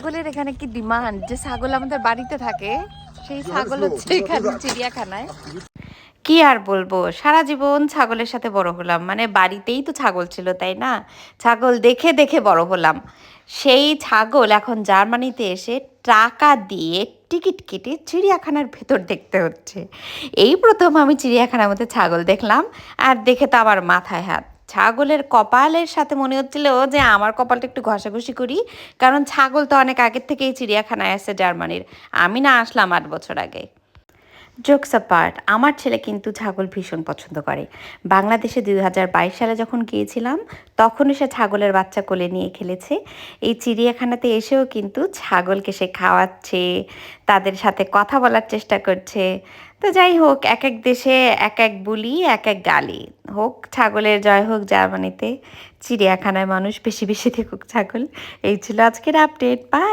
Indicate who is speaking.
Speaker 1: ছাগলের এখানে কি ডিমান্ড, যে ছাগল আমাদের বাড়িতে থাকে সেই ছাগল হচ্ছে এখানে চিড়িয়াখানায়। কি আর বলবো, সারা জীবন ছাগলের সাথে বড় হলাম, মানে বাড়িতেই তো ছাগল ছিল তাই না, ছাগল দেখে দেখে বড় হলাম। সেই ছাগল এখন জার্মানিতে এসে টাকা দিয়ে টিকিট কেটে চিড়িয়াখানার ভেতর দেখতে হচ্ছে। এই প্রথম আমি চিড়িয়াখানার মধ্যে ছাগল দেখলাম, আর দেখে তো আমার মাথায় হাত। ছাগলের কপালের সাথে মনে হচ্ছিল যে আমার কপালটা একটু ঘষাঘষি করি, কারণ ছাগল তো অনেক আগের থেকেই চিড়িয়াখানায় আছে জার্মানির। আমি না আসলাম 8 বছর আগে। জোকস অ্যাপার্ট, আমার ছেলে কিন্তু ছাগল ভীষণ পছন্দ করে। বাংলাদেশে 2022 সালে যখন গিয়েছিলাম তখনও সে ছাগলের বাচ্চা কোলে নিয়ে খেলেছে। এই চিড়িয়াখানাতে এসেও কিন্তু ছাগলকে সে খাওয়াচ্ছে, তাদের সাথে কথা বলার চেষ্টা করছে। তো যাই হোক, এক এক দেশে এক এক বুলি, এক এক গালি। হোক ছাগলের জয় হোক জার্মানিতে, চিড়িয়াখানায় মানুষ বেশি বেশি দেখুক ছাগল। এই ছিল আজকের আপডেট। বাই।